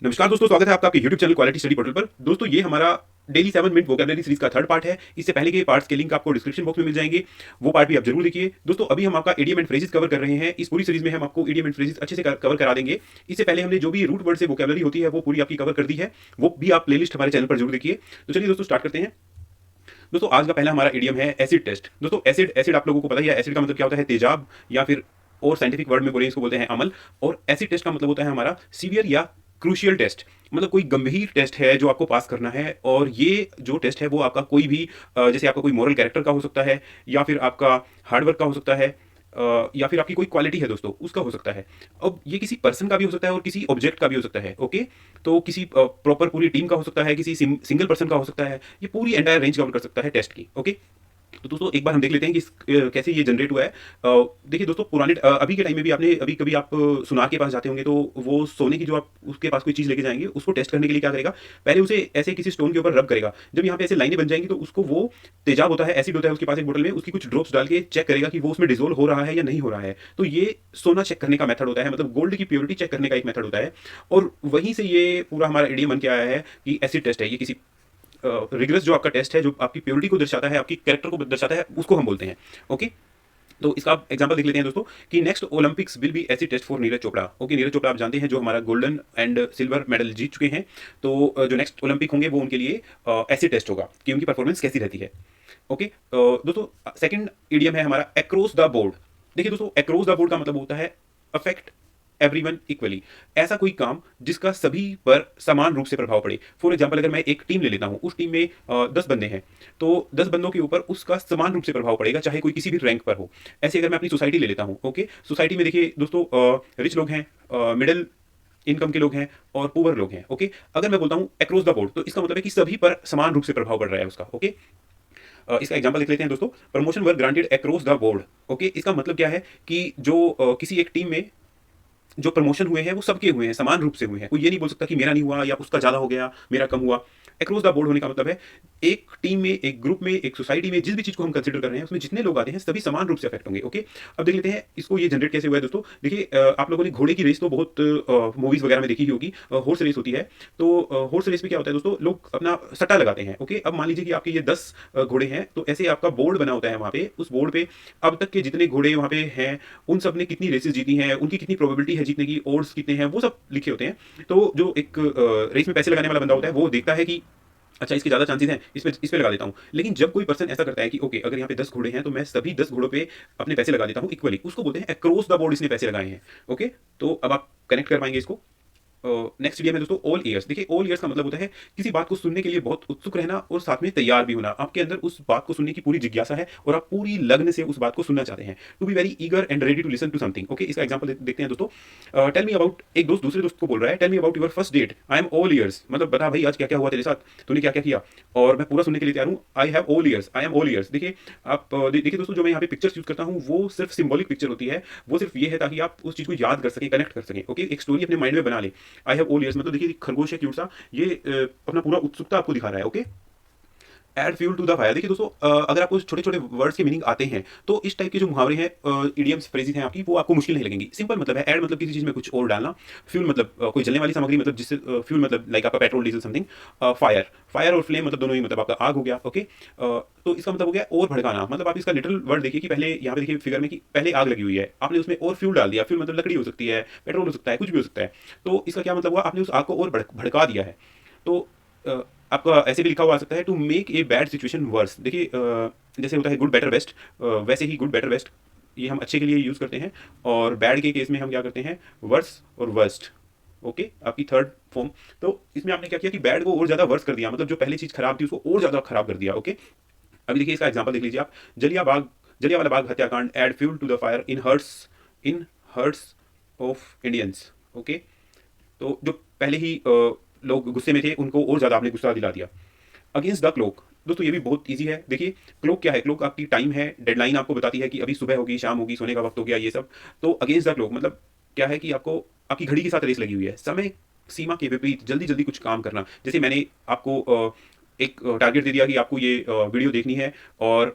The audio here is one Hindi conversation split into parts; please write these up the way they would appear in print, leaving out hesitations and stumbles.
नमस्कार दोस्तों, स्वागत है आपका आपके YouTube channel quality study portal पर। दोस्तों, ये हमारा डेली 7 मिनट वोकैबुलरी सीरीज का थर्ड पार्ट है। इससे पहले के पार्ट्स के लिंक आपको डिस्क्रिप्शन बॉक्स में मिल जाएंगे, वो पार्ट भी आप जरूर देखिए। दोस्तों, अभी हम आपका इडियम एंड फ्रेजेस कवर कर रहे हैं। इस पूरी सीरीज में हम आपको इडियम एंड फ्रेजेस अच्छे से कवर करा देंगे। इससे पहले हमने जो भी रूट वर्ड से वोकैबुलरी होती है वो पूरी आपकी कवर कर दी है, वो भी आप प्लेलिस्ट हमारे चैनल पर जरूर देखिए। तो चलिए दोस्तों, स्टार्ट करते हैं। दोस्तों, आज का पहला हमारा इडियम है एसिड टेस्ट। दोस्तों, एसिड एसिड आप लोगों को पता ही है, एसिड का मतलब क्या होता है? तेजाब, या फिर और साइंटिफिक वर्ड में बोले इसको बोलते हैं अमल। और एसिड टेस्ट का मतलब होता है हमारा सीवियर या क्रूशियल टेस्ट, मतलब कोई गंभीर टेस्ट है जो आपको पास करना है। और ये जो टेस्ट है वो आपका कोई भी जैसे आपका कोई मॉरल कैरेक्टर का हो सकता है, या फिर आपका हार्डवर्क का हो सकता है, या फिर आपकी कोई क्वालिटी है दोस्तों उसका हो सकता है। अब ये किसी पर्सन का भी हो सकता है और किसी ऑब्जेक्ट का भी हो सकता है। ओके, तो किसी प्रॉपर पूरी टीम का हो सकता है, किसी सिंगल पर्सन का हो सकता है। ये पूरी एंटायर रेंज कवर कर सकता है टेस्ट की। ओके, तो दोस्तों एक बार हम देख लेते हैं कि कैसे ये जनरेट हुआ है। देखिए दोस्तों, पुराने अभी के टाइम में भी आपने अभी कभी आप सुनार के पास जाते होंगे, तो वो सोने की जो आप उसके पास कोई चीज़ लेके जाएंगे, उसको टेस्ट करने के लिए क्या करेगा, पहले उसे ऐसे किसी स्टोन के ऊपर रब करेगा। जब यहाँ पे ऐसे लाइनें बन जाएंगी तो उसको वो तेजाब होता है, एसिड होता है उसके पास एक बोतल में, उसकी कुछ ड्रॉप्स डाल के चेक करेगा कि वो उसमें डिजोल्व हो रहा है या नहीं हो रहा है। तो ये सोना चेक करने का मेथड होता है, मतलब गोल्ड की प्योरिटी चेक करने का एक मेथड होता है। और वहीं से ये पूरा हमारा इडियम बन के आया है कि एसिड टेस्ट है। ये किसी रिगरस जो आपका टेस्ट है, जो आपकी प्योरिटी को दर्शाता है, आपकी कैरेक्टर को दर्शाता है, उसको हम बोलते हैं। ओके, तो इसका आप एग्जांपल देख लेते हैं दोस्तों कि next Olympics will be acid test for Neeraj Chopra. Okay, Neeraj Chopra आप जानते हैं जो हमारा गोल्डन एंड सिल्वर मेडल जीत चुके हैं। तो जो नेक्स्ट ओलंपिक होंगे वो उनके लिए एसिड टेस्ट होगा कि उनकी परफॉर्मेंस कैसी रहती है। ओके, दोस्तों सेकंड ईडियम है हमारा अक्रॉस द बोर्ड। देखिए दोस्तों, अक्रॉस द बोर्ड का मतलब होता है अफेक्ट एवरीवन इक्वली। ऐसा कोई काम जिसका सभी पर समान रूप से प्रभाव पड़े। फॉर एग्जाम्पल, अगर मैं एक टीम ले लेता हूं, उस टीम में 10 बंदे हैं, तो 10 बंदों के ऊपर उसका समान रूप से प्रभाव पड़ेगा, चाहे कोई किसी भी रैंक पर हो। ऐसे अगर मैं अपनी सोसाइटी ले लेता हूं, ओके, सोसाइटी में देखिए दोस्तों, रिच लोग हैं, मिडिल इनकम के लोग हैं, और पुअर लोग हैं। ओके, अगर मैं बोलता हूं अक्रॉस द बोर्ड, तो इसका मतलब है कि सभी पर समान रूप से प्रभाव पड़ रहा है उसका। ओके, इसका एग्जांपल देख लेते हैं दोस्तों। Promotion were granted across the board. Okay, इसका मतलब क्या है कि जो किसी एक टीम में जो प्रमोशन हुए हैं वो सबके हुए हैं, समान रूप से हुए हैं। कोई ये नहीं बोल सकता कि मेरा नहीं हुआ या उसका ज्यादा हो गया, मेरा कम हुआ। अक्रॉस द बोर्ड होने का मतलब है एक टीम में, एक ग्रुप में, एक सोसाइटी में जिस भी चीज को हम कंसिडर कर रहे हैं उसमें जितने लोग आते हैं सभी समान रूप से अफेक्ट होंगे। ओके, अब देख लेते हैं इसको ये जनरेट कैसे हुआ है दोस्तों। देखिए, आप लोगों ने घोड़े की रेस तो बहुत मूवीज वगैरह में देखी ही होगी। हॉर्स रेस होती है, तो हॉर्स रेस में क्या होता है दोस्तों, लोग अपना सट्टा लगाते हैं। ओके, अब मान लीजिए कि आपके ये 10 घोड़े हैं, तो ऐसे आपका बोर्ड बना होता है वहां पे। उस बोर्ड पे अब तक के जितने घोड़े वहां पे हैं, उन सब ने कितनी रेसेस जीती हैं, उनकी कितनी प्रोबेबिलिटी है जीतने की, ओड्स कितने हैं, वो सब लिखे होते हैं। तो जो एक रेस में पैसे लगाने वाला बंदा होता है वो देखता है कि अच्छा, इसके ज्यादा चांसेस हैं, इस पे लगा देता हूं। लेकिन जब कोई पर्सन ऐसा करता है कि ओके, अगर यहाँ पे 10 घोड़े हैं तो मैं सभी 10 घोड़ों पे अपने पैसे लगा देता हूं इक्वली, उसको बोलते हैं अक्रॉस द बोर्ड इसने पैसे लगाए हैं। ओके, तो अब आप कनेक्ट कर पाएंगे इसको। नेक्स्ट ईडियम है दोस्तों ऑल ईयर्स। देखिए, ऑल ईयर्स का मतलब होता है किसी बात को सुनने के लिए बहुत उत्सुक रहना और साथ में तैयार भी होना। आपके अंदर उस बात को सुनने की पूरी जिज्ञासा है और आप पूरी लगन से उस बात को सुनना चाहते हैं। To be very eager and ready to listen to something. Okay, इसका एग्जांपल देखते हैं दोस्तों। टेल मी अबाउट, एक दोस्त दूसरे दोस्त को बोल रहा है, tell me about your first date, I am all ears. मतलब बता भाई आज क्या क्या हुआ तेरे साथ, तूने क्या क्या किया, और मैं पूरा सुनने के लिए तैयार हूँ। I have all years, I am all years. देखिए आप देखिए दोस्तों, जो मैं यहाँ पे पिक्चर्स यूज करता हूँ वो सिर्फ सिंबॉलिक पिक्चर होती है। वो सिर्फ ये है ताकि आप उस चीज को याद कर सकें, कनेक्ट कर सकें। ओके, एक स्टोरी अपने माइंड में बना ले। आई हैव ऑल ईयर्स मतलब देखिए खरगोश है क्यूट सा, ये अपना पूरा उत्सुकता आपको दिखा रहा है। Okay, add fuel to the fire. देखिए दोस्तों, अगर आपको छोटे छोटे वर्ड्स के मीनिंग आते हैं तो इस टाइप के जो मुहावरे हैं, इडियम्स, फ्रेजेस हैं आपकी, वो आपको मुश्किल नहीं लगेंगी। सिंपल मतलब है एड मतलब किसी चीज में कुछ और डालना, फ्यूल मतलब कोई जलने वाली सामग्री, मतलब जिससे फ्यूल मतलब लाइक आपका petrol diesel something. Fire, fire और फ्लेम मतलब दोनों ही मतलब आपका आग हो गया। ओके, तो इसका मतलब हो गया और भड़काना। मतलब आप इसका लिटरल वर्ड देखिए कि पहले यहाँ पे देखिए फिगर में कि पहले आग लगी हुई है, आपने उसमें और फ्यूल डाल दिया। फ्यूल मतलब लकड़ी हो सकती है, पेट्रोल हो सकता है, कुछ भी हो सकता है। तो इसका क्या मतलब हुआ, आपने उस आग को और भड़का दिया है। तो आपका ऐसे भी लिखा हुआ आ सकता है to make a bad situation worse. देखिए जैसे होता है गुड बेटर बेस्ट, वैसे ही गुड बेटर बेस्ट ये हम अच्छे के लिए यूज़ करते हैं, और बैड के केस में हम क्या करते हैं, वर्स और वर्स्ट। ओके, आपकी थर्ड फॉर्म। तो इसमें आपने क्या किया कि बैड को और ज़्यादा वर्स कर दिया, मतलब जो पहले चीज़ खराब थी उसको और ज़्यादा खराब कर दिया। ओके, अभी देखिए इसका एग्जाम्पल देख लीजिए आप। जलियांवाला बाग हत्याकांड add fuel to the fire in hearts of Indians. Okay, तो जो पहले ही लोग गुस्से में थे उनको और ज़्यादा आपने गुस्सा दिला दिया। Against the clock. दोस्तों ये भी बहुत इजी है। देखिए क्लोक क्या है, क्लोक आपकी टाइम है, डेडलाइन आपको बताती है कि अभी सुबह होगी, शाम होगी, सोने का वक्त हो गया, ये सब। तो अगेंस्ट द क्लोक मतलब क्या है कि आपको आपकी घड़ी के साथ रेस लगी हुई है, समय सीमा के विपरीत जल्दी जल्दी कुछ काम करना। जैसे मैंने आपको एक टारगेट दे दिया कि आपको ये वीडियो देखनी है, और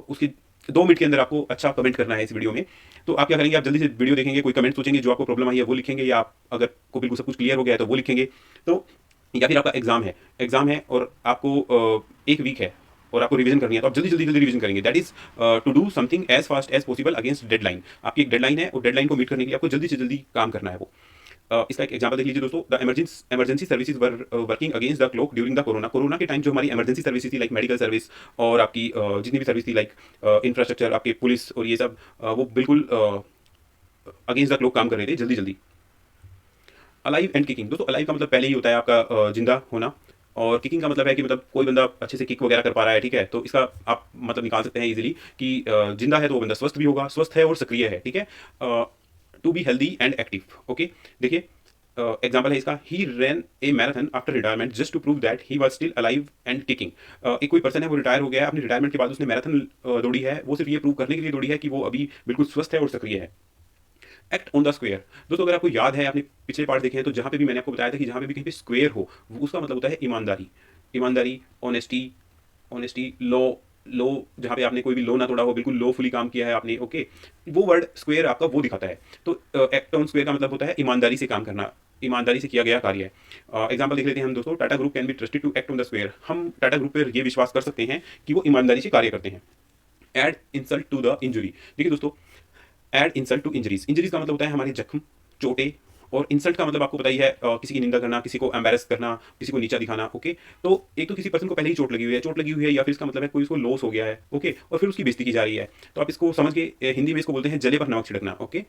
उसकी 2 मिनट के अंदर आपको अच्छा कमेंट करना है इस वीडियो में। तो आप क्या करेंगे, आप जल्दी से वीडियो देखेंगे, कोई कमेंट सोचेंगे, जो आपको प्रॉब्लम आई है वो लिखेंगे, या आप अगर को बिल्कुल सब कुछ क्लियर हो गया है तो वो लिखेंगे। तो या फिर आपका एग्जाम है और आपको 1 वीक है और आपको रिवीजन करनी है, तो आप जल्दी जल्दी जल्दी रिवीजन करेंगे। That is to do something as fast as possible against deadline. आपकी एक डेडलाइन है और डेडलाइन को मीट करने के लिए आपको जल्दी से जल्दी काम करना है वो। इसका एक एग्जांपल देख लीजिए दोस्तों। The emergency services were working against the clock during the corona के टाइम जो हमारी इमरजेंसी सर्विसेज थी, लाइक मेडिकल सर्विस और आपकी जितनी भी सर्विस थी, लाइक इंफ्रास्ट्रक्चर, आपके पुलिस और ये सब, वो बिल्कुल अगेंस्ट द क्लॉक काम कर रहे थे जल्दी जल्दी। अलाइव एंड किकिंग दोस्तों, अलाइव का मतलब पहले ही होता है आपका जिंदा होना, और किकिंग का मतलब है कि मतलब कोई बंदा अच्छे से किक वगैरह कर पा रहा है, ठीक है। तो इसका आप मतलब निकाल सकते हैं इजीली कि जिंदा है तो वो बंदा स्वस्थ भी होगा, स्वस्थ है और सक्रिय है, ठीक है। To be healthy and active, okay. देखिए एग्जाम्पल है इसका, he ran a marathon after retirement just to prove that he was still alive and kicking. एक कोई पर्सन है, वो रिटायर हो गया है, अपने रिटायरमेंट के बाद उसने मैराथन दौड़ी है, वो सिर्फ ये प्रूव करने के लिए दौड़ी है कि वो अभी बिल्कुल स्वस्थ है और सक्रिय है। एक्ट ऑन द स्क्वायर दोस्तों, अगर आपको याद है, आपने पिछले पार्ट देखे हैं, तो जहाँ पे भी मैंने आपको बताया था कि जहाँ पे भी कहीं पे स्क्वायर हो, उसका मतलब होता है ईमानदारी। ईमानदारी, ऑनेस्टी, लो, जहाँ पे आपने कोई भी लो ना तोड़ा हो, बिल्कुल लॉफुली काम किया है आपने, ओके। वो वर्ड स्क्वायर आपका वो दिखाता है। तो एक्ट ऑन स्क्वायर का मतलब होता है ईमानदारी से काम करना, ईमानदारी से किया गया कार्य है। एग्जाम्पल देख लेते हैं हम दोस्तों। Tata group can be trusted to act on the square. हम टाटा ग्रुप पर ये विश्वास कर सकते हैं कि वो ईमानदारी से कार्य करते हैं। Add insult to the injury, देखिए दोस्तों, add insult to injuries. Injuries का मतलब होता है हमारे जख्म, चोटें, और इंसल्ट का मतलब आपको पता ही है, किसी की निंदा करना, किसी को एम्बेरस करना, किसी को नीचा दिखाना, ओके। तो एक तो किसी पर्सन को पहले ही चोट लगी हुई है, या फिर इसका मतलब है कोई उसको लॉस हो गया है, ओके, और फिर उसकी बेइज्जती की जा रही है। तो आप इसको समझ के हिंदी में इसको बोलते हैं जले पर नमक छिड़कना, ओके।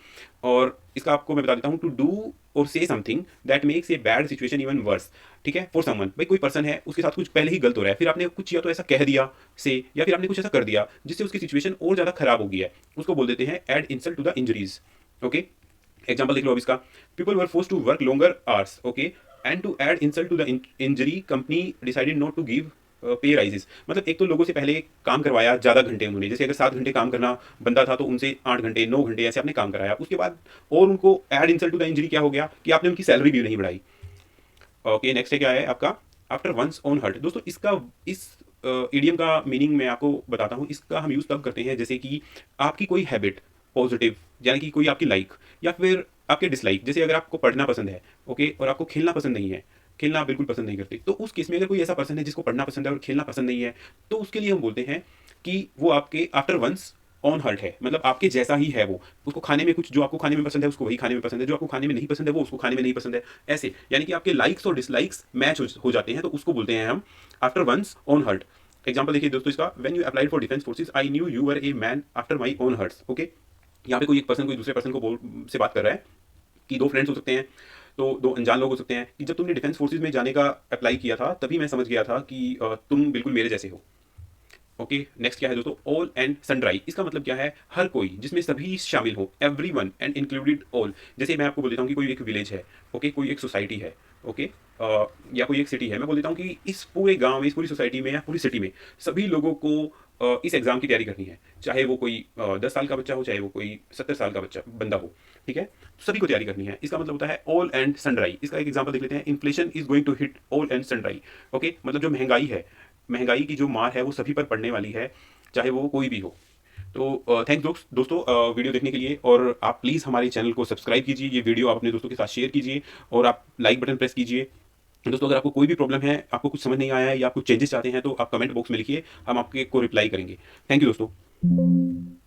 और इसका आपको मैं बता देता हूँ, टू डू और से something that makes a bad situation even worse, ठीक है, फॉर समवन। भाई कोई पर्सन है, उसके साथ कुछ पहले ही गलत हो रहा है, फिर आपने कुछ या तो ऐसा कह दिया से, या फिर आपने कुछ ऐसा कर दिया जिससे उसकी सिचुएशन और ज्यादा खराब हो गई है, उसको बोल देते हैं add insult to the injuries, okay. Example देख लो अब इसका, people were force to work longer hours, okay, and to add insult to the injury company decided not to give pay raises. मतलब एक तो लोगों से पहले काम करवाया ज़्यादा घंटे उन्होंने, जैसे अगर 7 घंटे काम करना बनता था तो उनसे 8 घंटे 9 घंटे ऐसे आपने काम कराया, उसके बाद और उनको add insult to the injury क्या हो गया कि आपने उनकी सैलरी भी नहीं बढ़ाई, ओके। नेक्स्ट है क्या है आपका, आफ्टर वंस ऑन हर्ट। दोस्तों इसका इस इडियम का मीनिंग मैं आपको बताता हूँ। इसका हम यूज़ तब करते हैं जैसे कि आपकी कोई हैबिट पॉजिटिव, यानी कि कोई आपकी लाइक या फिर आपके डिसलाइक, जैसे अगर आपको पढ़ना पसंद है, ओके, और आपको खेलना पसंद नहीं है, खेलना आप बिल्कुल पसंद नहीं करते, तो उस केस में अगर कोई ऐसा पर्सन है जिसको पढ़ना पसंद है और खेलना पसंद नहीं है, तो उसके लिए हम बोलते हैं कि वो आपके आफ्टर वंस ऑन हर्ट है, मतलब आपके जैसा ही है वो। उसको खाने में कुछ जो आपको खाने में पसंद है उसको वही खाने में पसंद है, जो आपको खाने में नहीं पसंद है वो उसको खाने में नहीं पसंद है, ऐसे यानी कि आपके लाइक्स और डिसलाइक्स मैच हो जाते हैं, तो उसको बोलते हैं हम after one's own heart. Example देखिए दोस्तों इसका, when you applied for defence forces I knew you were a man after my own hearts, okay. यहाँ पे कोई एक पर्सन कोई दूसरे पर्सन को से बात कर रहा है कि 2 फ्रेंड्स हो सकते हैं, तो 2 अनजान लोग हो सकते हैं, कि जब तुमने डिफेंस फोर्सेज में जाने का अप्लाई किया था तभी मैं समझ गया था कि तुम बिल्कुल मेरे जैसे हो, ओके। नेक्स्ट क्या है दोस्तों, ऑल एंड सनड्राई। इसका मतलब क्या है, हर कोई, जिसमें सभी शामिल हो, every one and included all. जैसे मैं आपको बोल देता हूँ कि कोई एक विलेज है, ओके, कोई एक सोसाइटी है, ओके, या कोई एक सिटी है, मैं बोल देता हूँ कि इस पूरे गांव में, इस पूरी सोसाइटी में या पूरी सिटी में सभी लोगों को इस एग्जाम की तैयारी करनी है, चाहे वो कोई 10 साल का बच्चा हो, चाहे वो कोई 70 साल का बंदा हो, ठीक है, सभी को तैयारी करनी है। इसका मतलब होता है ऑल एंड सनड्राई। इसका एक एग्जांपल देख लेते हैं, inflation is going to hit all and sundry, okay. मतलब जो महंगाई है, महंगाई की जो मार है वो सभी पर पड़ने वाली है, चाहे वो कोई भी हो। तो थैंक्स दोस्तों वीडियो देखने के लिए, और आप प्लीज़ हमारे चैनल को सब्सक्राइब कीजिए, ये वीडियो आप अपने दोस्तों के साथ शेयर कीजिए, और आप लाइक बटन प्रेस कीजिए। दोस्तों अगर आपको कोई भी प्रॉब्लम है, आपको कुछ समझ नहीं आया है या आप कुछ चेंजेस चाहते हैं, तो आप कमेंट बॉक्स में लिखिए, हम आपके को रिप्लाई करेंगे। थैंक यू दोस्तों।